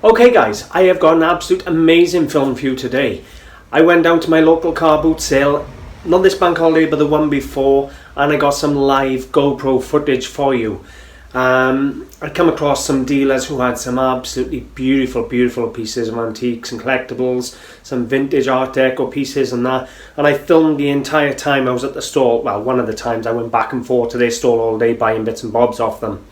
Okay guys, I have got an absolute amazing film for you today. I went down to my local car boot sale, not this bank holiday but the one before, and I got some live GoPro footage for you. I come across some dealers who had some absolutely beautiful pieces of antiques and collectibles, some vintage art deco pieces and that, and I filmed the entire time I was at the store. Well, one of the times I went back and forth to their stall all day buying bits and bobs off them.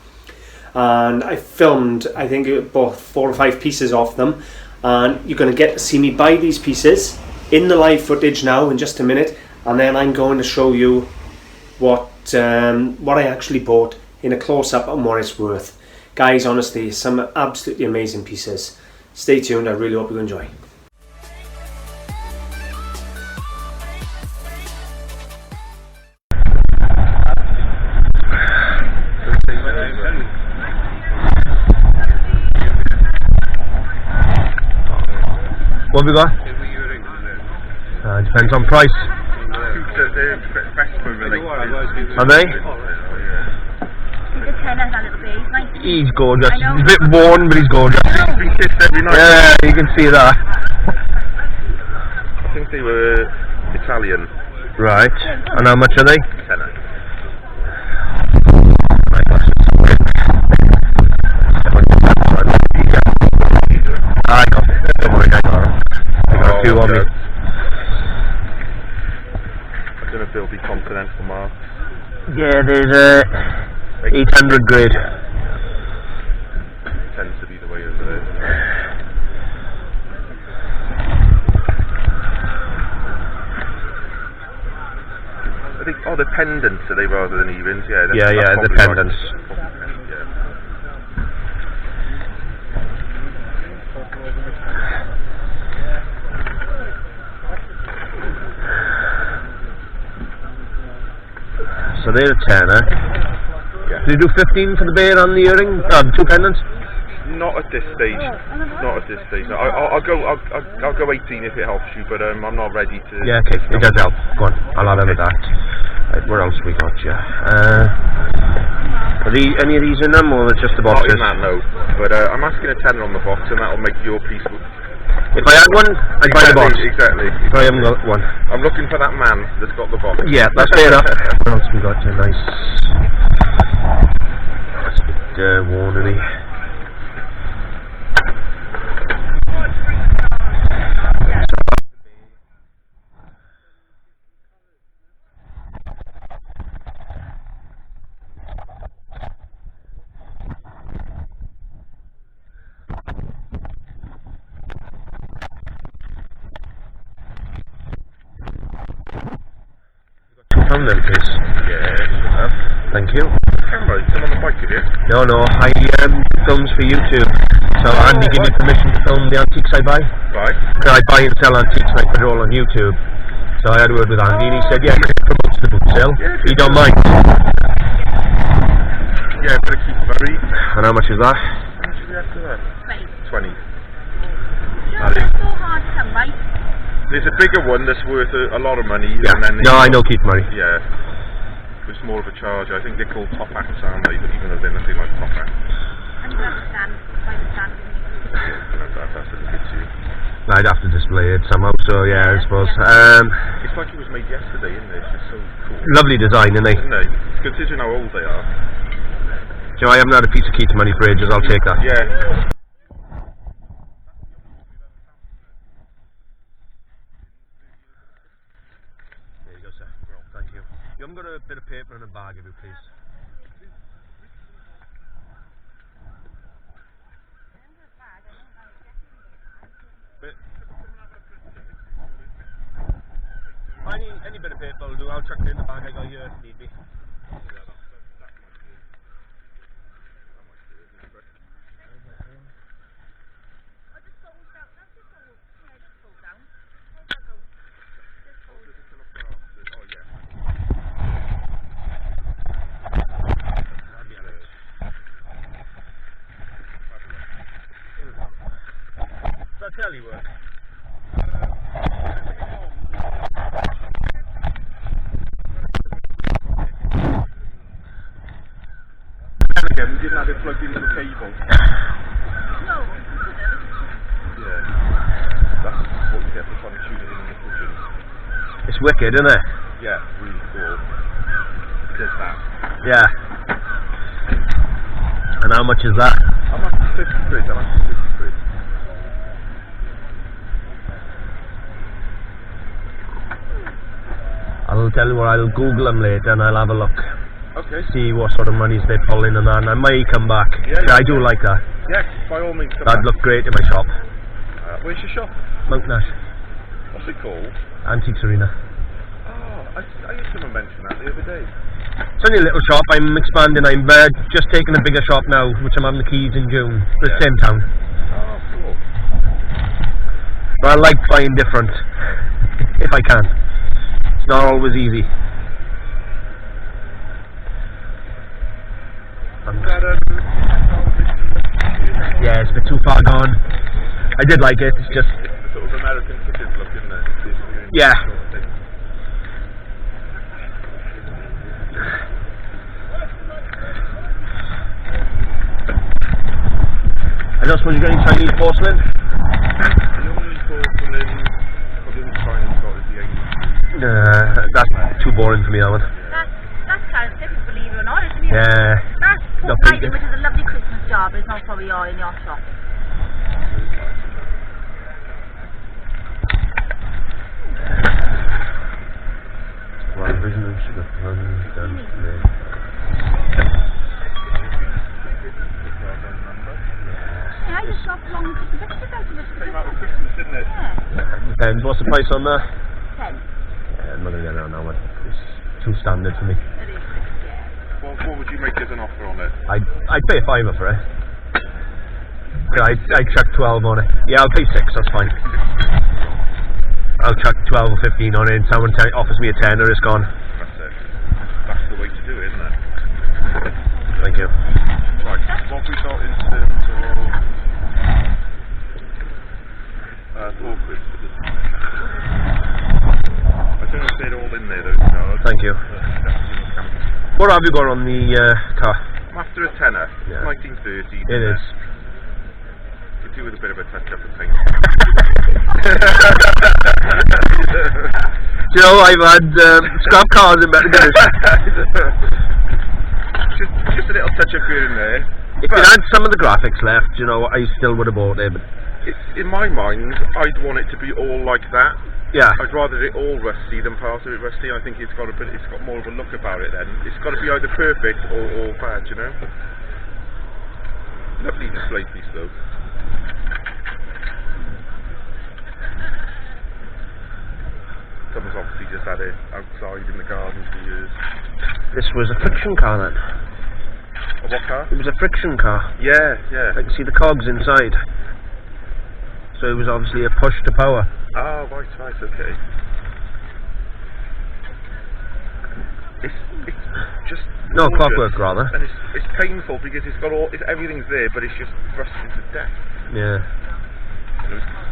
And I filmed, I think, both 4 or 5 pieces off them, and you're going to get to see me buy these pieces in the live footage now in just a minute, and then I'm going to show you what I actually bought in a close-up and what it's worth. Guys, honestly, some absolutely amazing pieces. Stay tuned, I really hope you enjoy. What have we got? Depends on price. Are they? He's gorgeous. He's a bit worn, but he's gorgeous. Yeah, you can see that. I think they were Italian. Right. And how much are they? Tenner. I got it. Don't worry, I got them. I got a few on me. I don't know if they'll be continental marks. Yeah, there's 800 grade. Tends to be the way over there. I think, the pendants are they rather than evens? Yeah, Yeah, the pendants. So they're a tenner. Yeah. Do you do 15 for the bear and the earring? 2 pendants? Not at this stage. Not at this stage. I'll go 18 if it helps you, but I'm not ready to. Yeah, okay. It does help. Go on. I'll have them with that. Right, where else we got you? Are any of these in them, or it's just the boxes? Not in that, no. But I'm asking a tenner on the box, and that'll make your piece. If I had one, I'd buy the box. Exactly. If I haven't got one. I'm looking for that man that's got the box. Yeah, that's fair enough. What else we got here? Nice. That's a bit worn, isn't he? From them, please. Yeah. Thank you. Camera, come on the bike with you? No, I films for YouTube. So Andy gave me permission to film the antiques I buy. Right. I buy and sell antiques and I put it all on YouTube. So I had a word with Andy and he said, yeah, it promotes the boot sale. Yeah, he don't mind. Yeah, but Keith Murray. And how much is that? How much do we have to that? 20. That's so hard to come by. There's a bigger one that's worth a lot of money. Yeah. And then No, I know Keith Murray. Yeah. It's more of a charge. I think they're called top hats, aren't they? Even though they're nothing like top hats. And you have to stand by the stand. That's a bit too. I'd have to display it somehow, so yeah, I suppose. It's like it was made yesterday, isn't it? It's just so cool. Lovely design, isn't it? Isn't it? Considering how old they are. So I haven't had a piece of Keith Murray for ages, I'll take that. Yeah. Thank you. You haven't got a bit of paper and a bag, have you, please? Any bit of paper will do. I'll chuck it in the bag I got here if need be. Telly work. Again, we didn't have it plugged into the cable. No, It's wicked, isn't it? Yeah, really cool. Does that. Yeah. And how much is that? How much is 50 quid? How much is 50 quid? I'll tell you what, I'll Google them later and I'll have a look. Okay. See what sort of monies they pull in and that, and I may come back. Yeah, I do like that. Yes, by all means. That'd look great in my shop. Where's your shop? Mount Nash. What's it called? AntiquesArena. Oh, I used to mention that the other day. It's only a little shop. I'm expanding. I'm just taking a bigger shop now, which I'm having the keys in June. The same town. Oh, cool. But I like trying different, if I can. It's not always easy. Yeah, it's a bit too far gone. I did like it. It's just it's the sort of American kitchen look, isn't it? Yeah. I don't suppose you've got any Chinese porcelain? The only porcelain I didn't try and got is the 80s. That's too boring for me, that one. That's Cutest, believe it or not, isn't it? Yeah. That's No, Pork painting. which is a lovely Christmas job. It's not probably all in your shop. Well, original sugar plums done today. Yeah, I just got long to the biscuit out of it. Came out with Christmas, didn't it? Yeah. Depends. What's the price on that? 10. Yeah, I'm not going to get around that one. It's too standard for me. It is, yeah. What would you make as an offer on it? I'd pay a fiver for it. I'd chuck 12 on it. Yeah, I'll pay 6, that's fine. I'll chuck 12 or 15 on it and someone offers me a tenner, it's gone. That's it. That's the way to do it, isn't it? Thank you. Right, what have we got in terms of portraits for this? I don't know if they're all in there, those cars. Thank you. What have you got on the car? I'm after a tenner. Yeah. 1930. It is. Could do with a bit of a touch-up of paint. You know, I've had scrap cars in better condition. just a little touch-up here and there. If you had some of the graphics left, you know, I still would have bought it. But in my mind, I'd want it to be all like that. yeah, I'd rather it all rusty than part of it rusty. I think it's got more of a look about it then. It's got to be either perfect or bad, you know. Lovely display piece though. Someone's obviously just had it outside in the garden for years. this was a friction car then. A what car? It was a friction car. Yeah, yeah. I can see the cogs inside. So it was obviously a push to power. Oh, right, okay. It's just No, gorgeous. clockwork rather. And it's painful because everything's there, but it's just rusted to death. Yeah.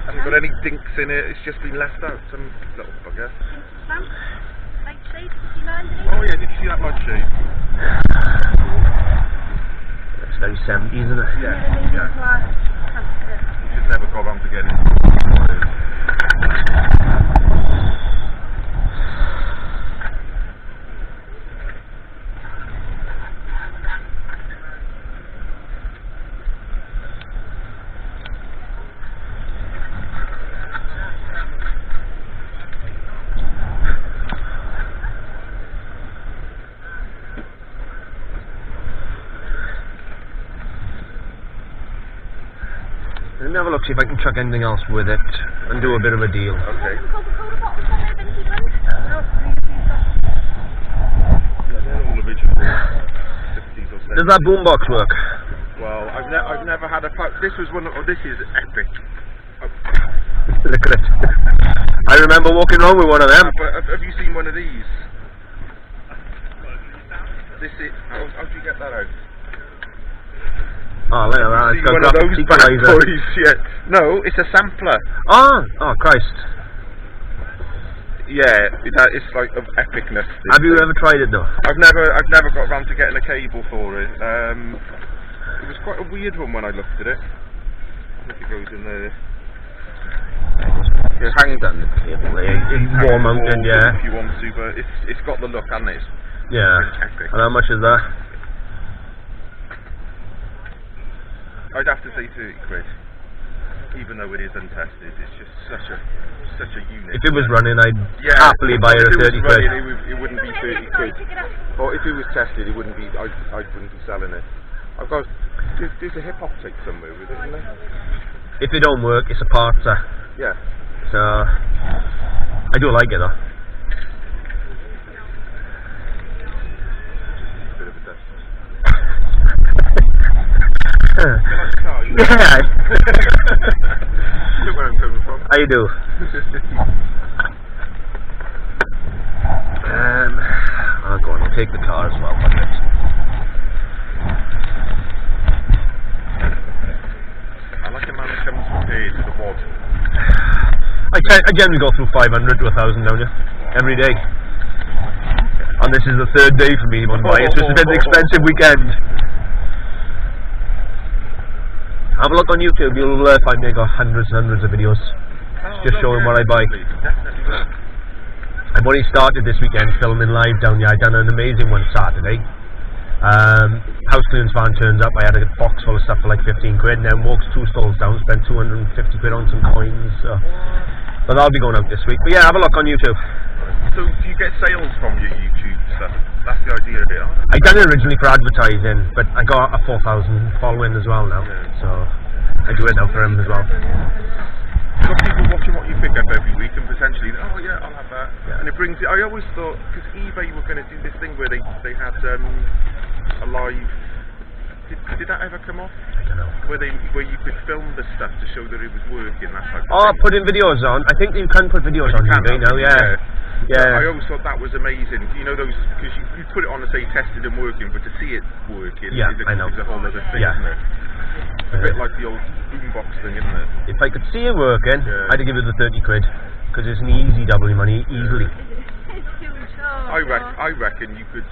Hasn't got any dinks in it. It's just been left out. Some little bugger. Lamp, light shade, did you see that underneath? Oh yeah, did you see that light shade? It's very 70s, isn't it? Yeah, Maybe yeah. into our house today. We just never got around to getting it. Let me have a look, see if I can chuck anything else with it and do a bit of a deal. Okay. Coca-Cola bottles on there, vintage ones? No, Yeah, they're all original. 60s or 70s. Does that boombox work? Well, I've never had a. This was one. This is epic. Look at it. I remember walking around with one of them. But have you seen one of these? This is. How'd you get that out? Oh, look at that. It's got One of graphic those bad equalizer. boys, yeah. No, it's a sampler. Oh, Christ. Yeah, it's like of epicness. Have you ever tried it though? I've never got round to getting a cable for it. It was quite a weird one when I looked at it. I think it goes in there. Yeah. Hang down the cable there. It's wall mounted, yeah. If you want to, but it's got the look, hasn't it? Yeah. Epic. And how much is that? I'd have to say 30 quid. Even though it is untested, it's just such a unit. If it was running, I'd happily buy it at 30 quid. It wouldn't be 30 quid. Or if it was tested, it wouldn't be. I wouldn't be selling it. I've got. There's a hip hop tape somewhere with it, isn't there? If it don't work, it's a part. Yeah. So I do like it though. Just a bit of a test. Yeah. Look where I'm coming from. I do. I'll go on, I'll take the car as well. I like a man that comes prepared to the wad. I generally go through 500 to 1,000 down here every day. And this is the third day for me, one buy. It's just a bit of an expensive weekend. Have a look on YouTube, you'll find me. I got hundreds and hundreds of videos just showing what I buy. I've already started this weekend filming live down here. I done an amazing one Saturday. House clearance van turns up, I had a box full of stuff for like 15 quid, and then walks 2 stalls down, spent 250 quid on some coins. But that'll be going out this week. But yeah, have a look on YouTube. So do you get sales from your YouTube stuff? That's the idea of it, huh? I done it originally for advertising, but I got a 4,000 following as well now, so I do it now for him as well. You've got people watching what you pick up every week and potentially, oh yeah, I'll have that. Yeah. And it brings it, I always thought, because eBay were going to do this thing where they had a live, did that ever come off? I don't know. Where you could film the stuff to show that it was working, that type of thing. Putting videos on. I think you can put videos on eBay now, yeah. Yeah. I always thought that was amazing. You know those, because you put it on and say tested and working, but to see it working is a whole other thing, isn't it? A bit like the old boombox thing, isn't it? If I could see it working, I'd give it the 30 quid, because it's an easy double money, easily. I reckon you could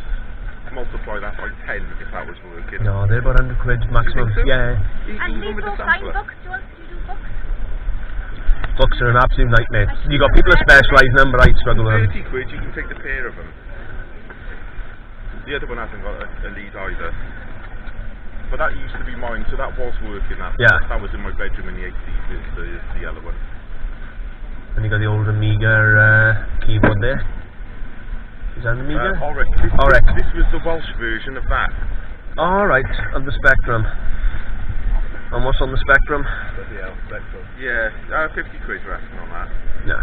multiply that by 10 if that was working. No, they're about 100 quid maximum, so? Yeah. And these will sign books, do you want to do books? Books are an absolute nightmare. You got people that specialise in them, but I struggle with them. 30 quid, you can take the pair of them. The other one hasn't got a lead either. But that used to be mine, so that was working. That was in my bedroom in the 80s, is the yellow one. And you got the old Amiga keyboard there. Is that an Amiga? Orex. This was the Welsh version of that. Alright, of the Spectrum. And what's on the Spectrum? Spectrum. Yeah, 50 quid we're asking on that. No.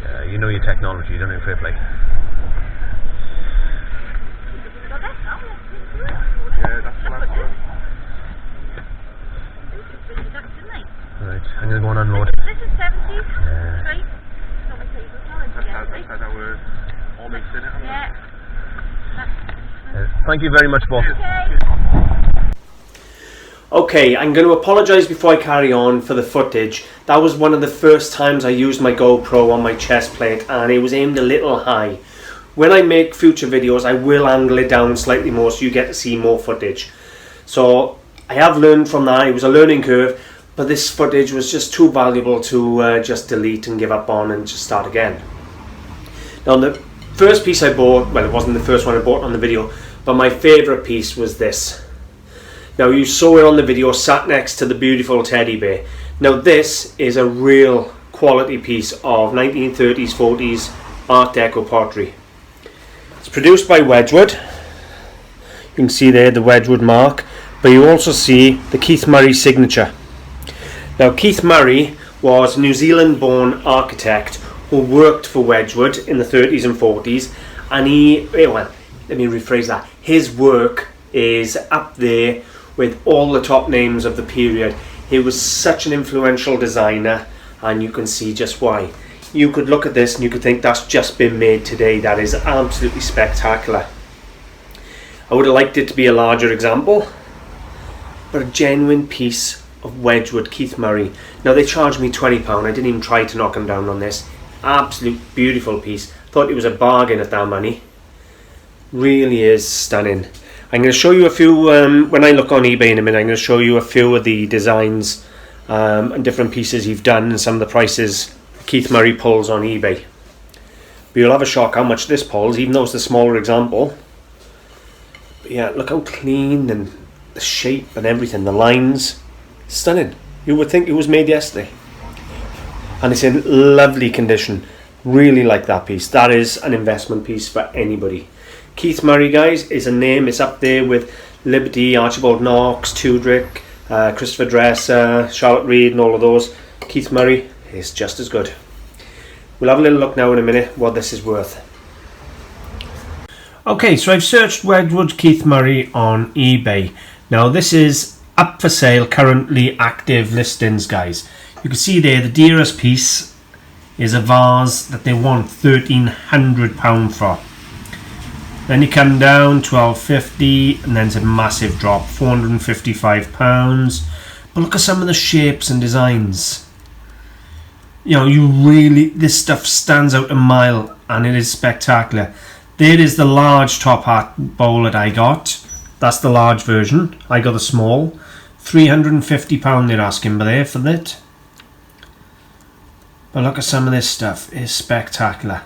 Yeah, you know your technology, don't you? Fair play. Yeah, that's the last one. Right, I'm going to go and unload. This is 70. Yeah. Straight. That's had our onyx in it, hasn't it? Thank you very much, Bob. Okay, I'm going to apologise before I carry on for the footage. That was one of the first times I used my GoPro on my chest plate, and it was aimed a little high. When I make future videos, I will angle it down slightly more so you get to see more footage. So I have learned from that. It was a learning curve, but this footage was just too valuable to just delete and give up on and just start again. Now the first piece I bought, well, it wasn't the first one I bought on the video, but my favourite piece was this. Now you saw it on the video, sat next to the beautiful teddy bear. Now this is a real quality piece of 1930s, 40s Art Deco pottery. It's produced by Wedgwood. You can see there the Wedgwood mark, but you also see the Keith Murray signature. Now Keith Murray was a New Zealand born architect who worked for Wedgwood in the 30s and 40s, and let me rephrase that, his work is up there with all the top names of the period. He was such an influential designer, and you can see just why. You could look at this and you could think that's just been made today. That is absolutely spectacular. I would have liked it to be a larger example, but a genuine piece of Wedgwood Keith Murray. Now they charged me £20. I didn't even try to knock them down on this. Absolute beautiful piece. Thought it was a bargain at that money. Really is stunning. I'm going to show you a few, when I look on eBay in a minute, I'm going to show you a few of the designs and different pieces you've done and some of the prices Keith Murray pulls on eBay. But you'll have a shock how much this pulls, even though it's the smaller example. But yeah, look how clean and the shape and everything, the lines, stunning. You would think it was made yesterday. And it's in lovely condition. Really like that piece. That is an investment piece for anybody. Keith Murray, guys, is a name. It's up there with Liberty, Archibald Knox, Tudrick, Christopher Dresser, Charlotte Reed and all of those. Keith Murray is just as good. We'll have a little look now in a minute what this is worth. Okay, so I've searched Wedgwood Keith Murray on eBay. Now this is up for sale, currently active listings, guys. You can see there the dearest piece is a vase that they want £1,300 for. Then you come down £1,250 and then it's a massive drop, £455. But look at some of the shapes and designs. You know, this stuff stands out a mile and it is spectacular. There is the large top hat bowl that I got. That's the large version. I got the small. £350 they're asking there for that. But look at some of this stuff. It's spectacular.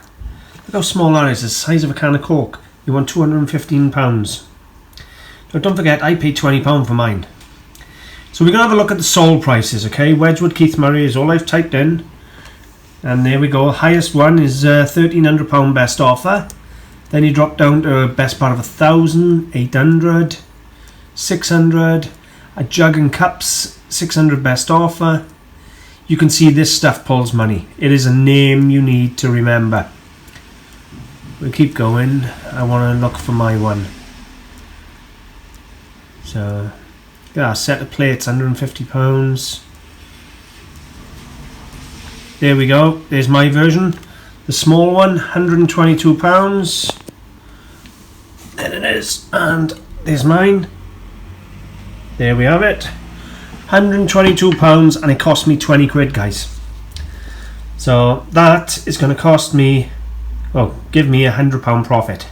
Look how small that is. It's the size of a can of Coke. You want £215. Now don't forget, I paid £20 for mine. So we're going to have a look at the sold prices, okay? Wedgwood Keith Murray is all I've typed in. And there we go. Highest one is £1,300 best offer. Then you drop down to a best part of 1,000, 800, 600, a jug and cups, 600 best offer. You can see this stuff pulls money. It is a name you need to remember. We'll keep going. I want to look for my one. So, yeah, set of plates, £150. There we go. There's my version. The small one, £122. There it is. And there's mine. There we have it. £122 and it cost me 20 quid, guys. So that is going to cost me, well, give me £100 profit.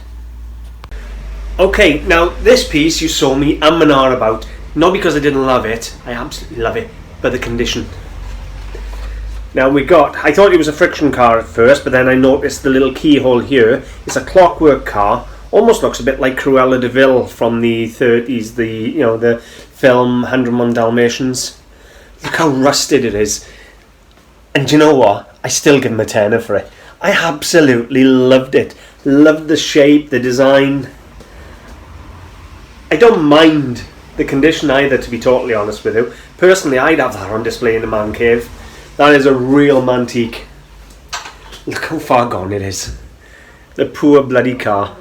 Okay, now this piece you saw me and about. Not because I didn't love it. I absolutely love it. But the condition. Now I thought it was a friction car at first, but then I noticed the little keyhole here. It's a clockwork car. Almost looks a bit like Cruella de Vil from the 30s, the film 101 Dalmatians. Look how rusted it is. And you know what? I still give him a tenner for it. I absolutely loved it. Loved the shape, the design. I don't mind the condition either, to be totally honest with you. Personally, I'd have that on display in the man cave. That is a real mantique. Look how far gone it is. The poor bloody car.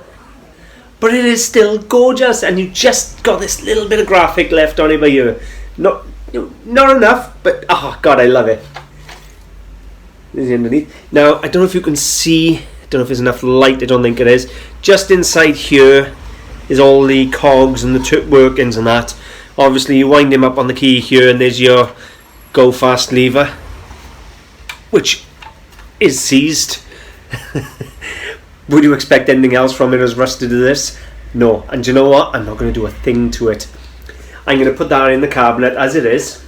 But it is still gorgeous, and you just got this little bit of graphic left on it by you. Not enough, but oh god, I love it. This is underneath. Now, I don't know if you can see, I don't know if there's enough light, I don't think it is. Just inside here is all the cogs and the workings and that. Obviously, you wind him up on the key here, and there's your go fast lever, which is seized. Would you expect anything else from it as rusted as this? No. And you know what? I'm not going to do a thing to it. I'm going to put that in the cabinet as it is.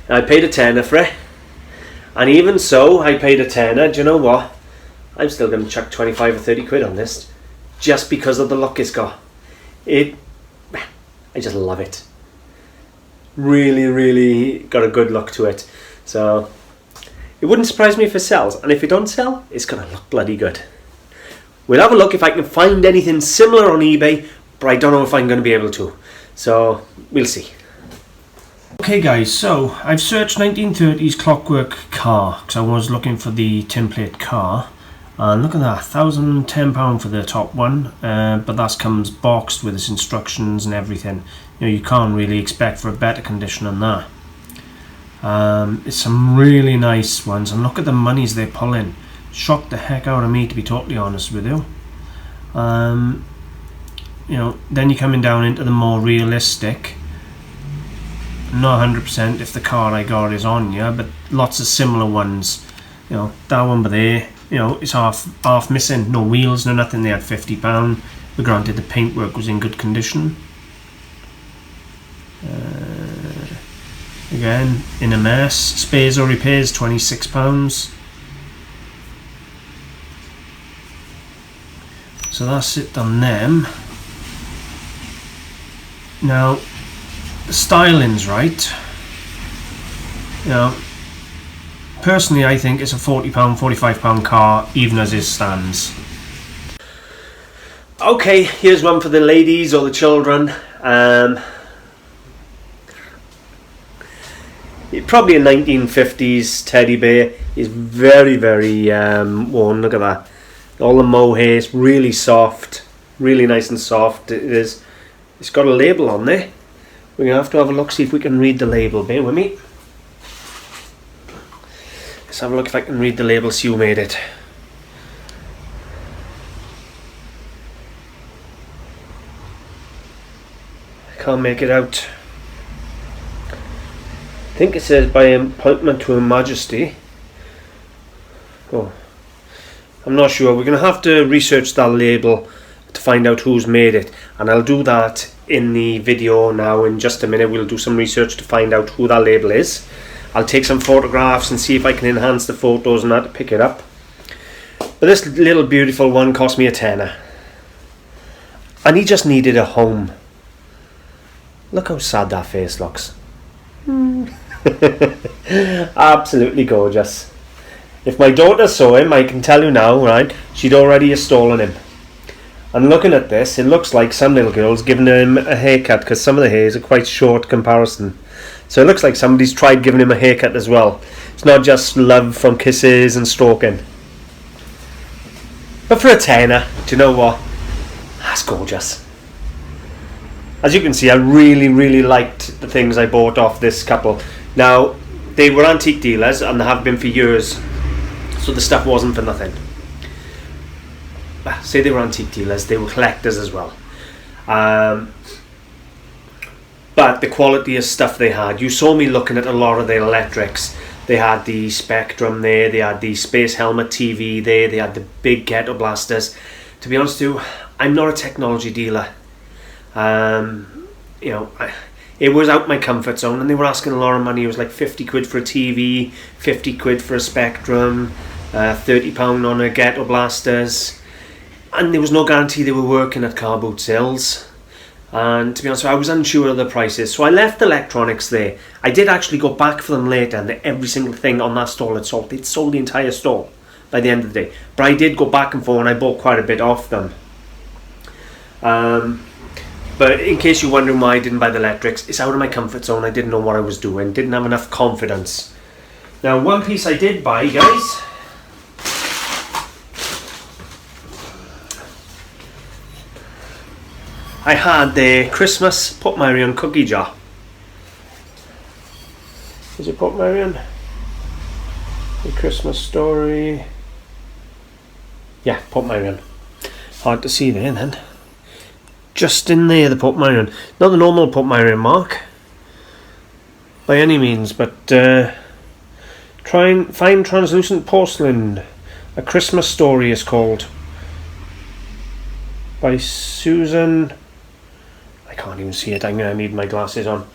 I paid a tenner for it. And even so, I paid a tenner. Do you know what? I'm still going to chuck 25 or 30 quid on this. Just because of the look it's got. I just love it. Really, really got a good look to it. So, it wouldn't surprise me if it sells. And if it don't sell, it's going to look bloody good. We'll have a look if I can find anything similar on eBay, but I don't know if I'm going to be able to. So, we'll see. Okay guys, so I've searched 1930s clockwork car, because I was looking for the template car. And look at that, £1,010 for the top one, but that comes boxed with its instructions and everything. You know, you can't really expect for a better condition than that. It's some really nice ones, and look at the monies they pull in. Shocked the heck out of me, to be totally honest with you. You know, then you're coming down into the more realistic. Not 100% if the car I got is on, yeah, but lots of similar ones. You know, that one by there, you know, it's half missing, no wheels, no nothing. They had £50. But granted, the paintwork was in good condition. Again, in a mess. Spares or repairs, £26. So that's it on them. Now, the styling's right. You know, personally I think it's a £40, £45 car, even as it stands. Okay, here's one for the ladies or the children. Probably a 1950s teddy bear. He's very, very worn. Look at that. All the mohair is really soft, really nice and soft. It is. It's got a label on there. We're gonna have to have a look, see if we can read the label. Bear with me. Let's have a look if I can read the label. See who made it. I can't make it out. I think it says by appointment to Her Majesty. Oh, I'm not sure. We're going to have to research that label to find out who's made it, and I'll do that in the video now. In just a minute we'll do some research to find out who that label is. I'll take some photographs and see if I can enhance the photos and that to pick it up. But this little beautiful one cost me a tenner, and he just needed a home. Look how sad that face looks. Absolutely gorgeous. If my daughter saw him, I can tell you now, right, she'd already stolen him. And looking at this, it looks like some little girl's giving him a haircut, because some of the hairs are quite short comparison. So it looks like somebody's tried giving him a haircut as well. It's not just love from kisses and stroking. But for a tenner, do you know what? That's gorgeous. As you can see, I really liked the things I bought off this couple. Now, they were antique dealers and they have been for years, so the stuff wasn't for nothing. Say they were antique dealers, they were collectors as well. But the quality of stuff they had, you saw me looking at a lot of their electrics. They had the Spectrum there, they had the Space Helmet TV there, they had the big ghetto blasters. To be honest with you, I'm not a technology dealer. You know, it was out my comfort zone, and they were asking a lot of money. It was like 50 quid for a TV, 50 quid for a Spectrum, £30 on a ghetto blasters, and there was no guarantee they were working at car boot sales. And to be honest, I was unsure of the prices, so I left electronics there. I did actually go back for them later, and every single thing on that stall had sold. They'd sold the entire stall by the end of the day. But I did go back and forth, and I bought quite a bit off them. But in case you're wondering why I didn't buy the electrics, it's out of my comfort zone. I didn't know what I was doing, didn't have enough confidence. Now, one piece I did buy, guys, I had the Christmas Put Marion cookie jar. Is it Put Marion? The Christmas Story. Yeah, Put Marion. Hard to see there then. Just in there, the Put Marion. Not the normal Put Marion mark by any means, but try and find translucent porcelain. A Christmas Story is called, by Susan. I can't even see it. I'm gonna need my glasses on.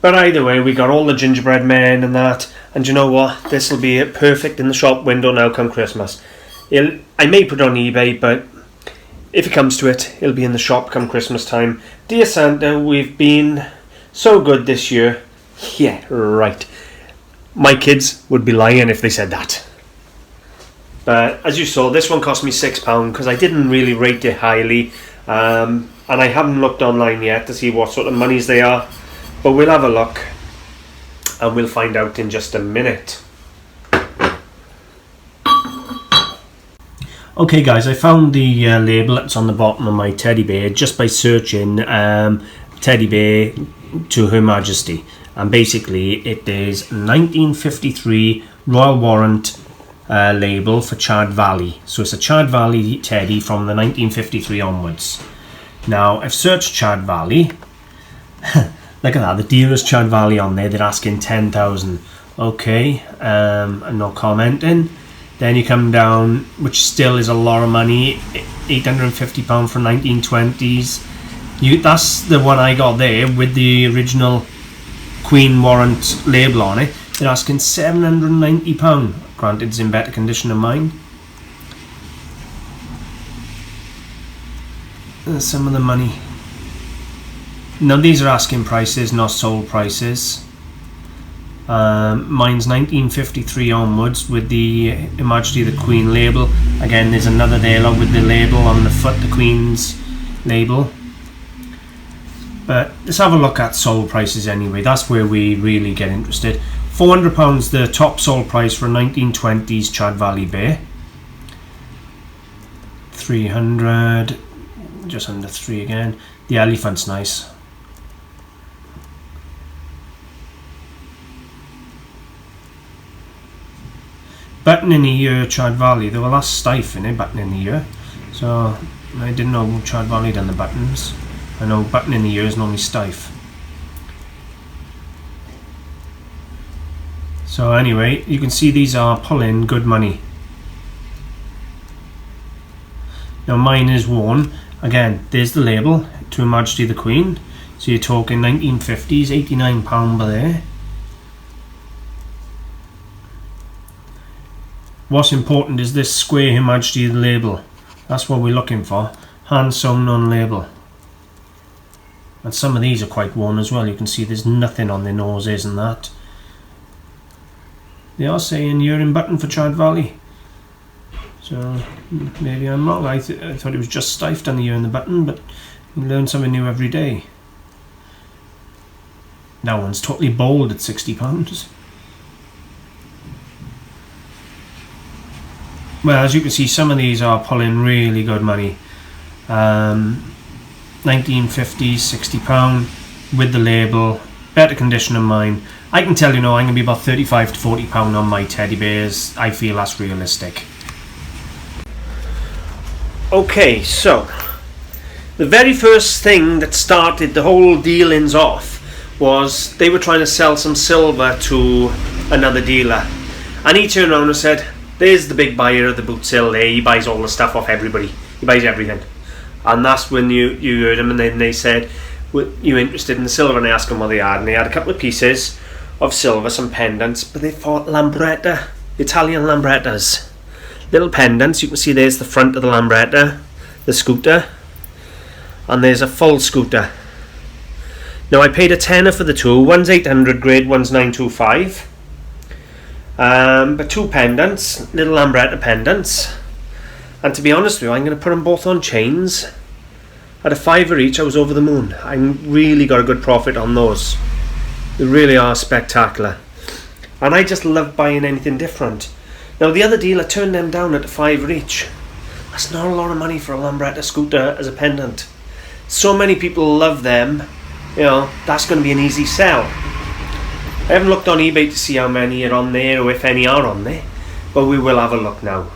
But either way, we got all the gingerbread men and that, and you know what? This will be perfect in the shop window now come Christmas. I may put it on eBay, but if it comes to it, it'll be in the shop come Christmas time. Dear Santa, we've been so good this year. Yeah, right. My kids would be lying if they said that. But as you saw, this one cost me £6 because I didn't really rate it highly. And I haven't looked online yet to see what sort of monies they are. But we'll have a look and we'll find out in just a minute. Okay guys, I found the label that's on the bottom of my teddy bear just by searching teddy bear to Her Majesty, and basically it is 1953 Royal Warrant label for Chad Valley. So it's a Chad Valley teddy from the 1953 onwards. Now I've searched Chad Valley. Look at that, the dearest Chad Valley on there, they're asking 10,000. Okay, no commenting. Then you come down, which still is a lot of money, £850 for 1920s. That's the one I got there with the original Queen warrant label on it. They're asking £790. Granted, it's in better condition than mine. There's some of the money. Now these are asking prices, not sold prices. Mine's 1953 onwards with the Her Majesty the Queen label. Again, there's another there with the label on the foot, the Queen's label. But let's have a look at sold prices anyway. That's where we really get interested. £400 the top sold price for a 1920s Chad Valley Bear. 300, just under 3 again. The elephant's nice. Button in the ear Chad Valley, though, well, that's stiff in it, button in the ear. So I didn't know Chad Valley done the buttons. I know button in the ear is normally stiff. So anyway, you can see these are pulling good money. Now mine is worn. Again, there's the label, to Her Majesty the Queen. So you're talking 1950s, £89 by there. What's important is this square Her Majesty the label. That's what we're looking for. Hand sewn on label. And some of these are quite worn as well. You can see there's nothing on their noses and that. They are saying ear and button for Chad Valley. So maybe I'm wrong. I thought it was just stifed on the ear and the button, but you learn something new every day. That one's totally bold at £60. Well, as you can see, some of these are pulling really good money. 1950s, £60 with the label, better condition than mine. I can tell you now, I'm going to be about £35 to £40 on my teddy bears. I feel that's realistic. Okay, so the very first thing that started the whole dealings off was they were trying to sell some silver to another dealer, and he turned around and said, there's the big buyer of the boot sale there, he buys all the stuff off everybody, he buys everything. And that's when you heard them, and then they said, were you interested in the silver? And I asked them what they had, and they had a couple of pieces of silver, some pendants, but they thought lambretta, Italian lambrettas. Little pendants, you can see there's the front of the lambretta, the scooter, and there's a full scooter. Now I paid a tenner for the two, one's 800 grit, one's 925. But two pendants, little lambretta pendants. And to be honest with you, I'm going to put them both on chains. At a £5 each, I was over the moon. I really got a good profit on those. They really are spectacular. And I just love buying anything different. Now the other dealer turned them down at a £5 each. That's not a lot of money for a lambretta scooter as a pendant. So many people love them, you know, that's going to be an easy sell. I haven't looked on eBay to see how many are on there, or if any are on there, but we will have a look now.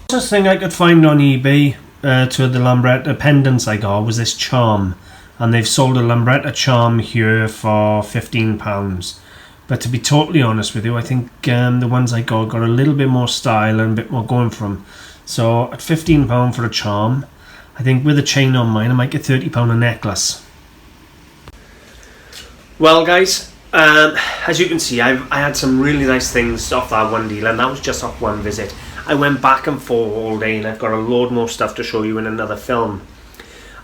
The closest thing I could find on eBay to the lambretta pendants I got was this charm, and they've sold a lambretta charm here for £15. But to be totally honest with you, I think the ones I got a little bit more style and a bit more going for them. So at £15 for a charm, I think with a chain on mine I might get £30 a necklace. Well guys, as you can see, I had some really nice things off that one deal, and that was just off one visit. I went back and forth all day, and I've got a load more stuff to show you in another film.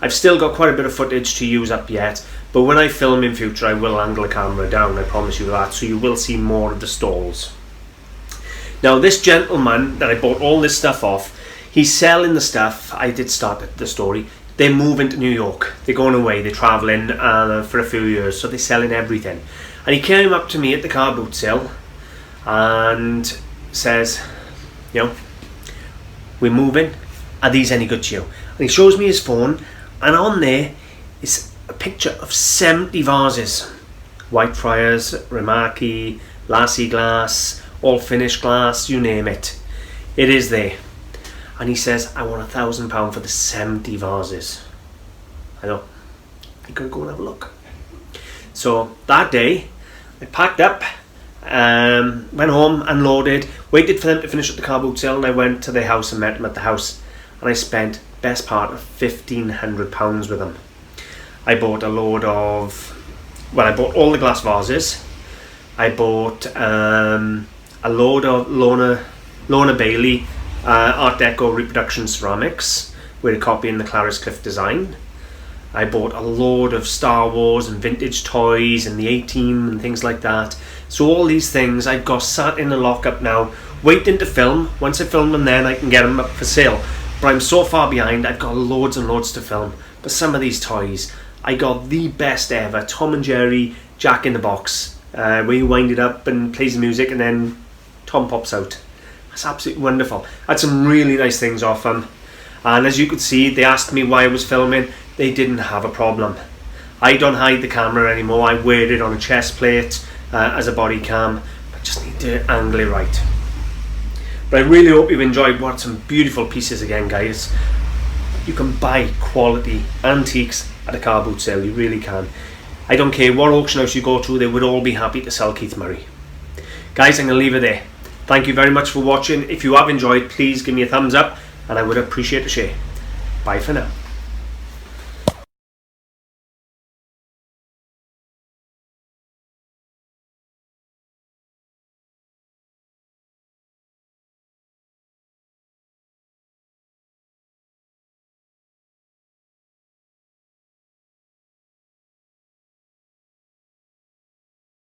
I've still got quite a bit of footage to use up yet, but when I film in future I will angle the camera down, I promise you that, so you will see more of the stalls. Now this gentleman that I bought all this stuff off, he's selling the stuff. I did start the story. They're moving to New York, they're going away, they're travelling for a few years, so they're selling everything. And he came up to me at the car boot sale and says, you know, we're moving, are these any good to you? And he shows me his phone, and on there is a picture of 70 vases. Whitefriars, Remarque, Lassie glass, all finished glass, you name it. It is there. And he says, I want £1,000 for the 70 vases. I know, I'm going to go and have a look. So that day, I packed up, went home, unloaded, waited for them to finish at the car boot sale, and I went to their house and met them at the house. And I spent best part of £1,500 with them. I bought a load of well, I bought all the glass vases. I bought a load of Lorna Bailey Art Deco reproduction ceramics with a copy in the Cliff design. I bought a load of Star Wars and vintage toys and the A-Team and things like that. So all these things I've got sat in the lockup now, waiting to film. Once I film them, then I can get them up for sale. But I'm so far behind, I've got loads and loads to film. But some of these toys, I got the best ever Tom and Jerry Jack in the Box, where you wind it up and plays the music and then Tom pops out. That's absolutely wonderful. I had some really nice things off them. And as you could see, they asked me why I was filming. They didn't have a problem. I don't hide the camera anymore. I wear it on a chest plate as a body cam. I just need to angle it right. But I really hope you've enjoyed. What some beautiful pieces again, guys. You can buy quality antiques at a car boot sale. You really can. I don't care what auction house you go to, they would all be happy to sell Keith Murray. Guys, I'm going to leave it there. Thank you very much for watching. If you have enjoyed, please give me a thumbs up and I would appreciate a share. Bye for now.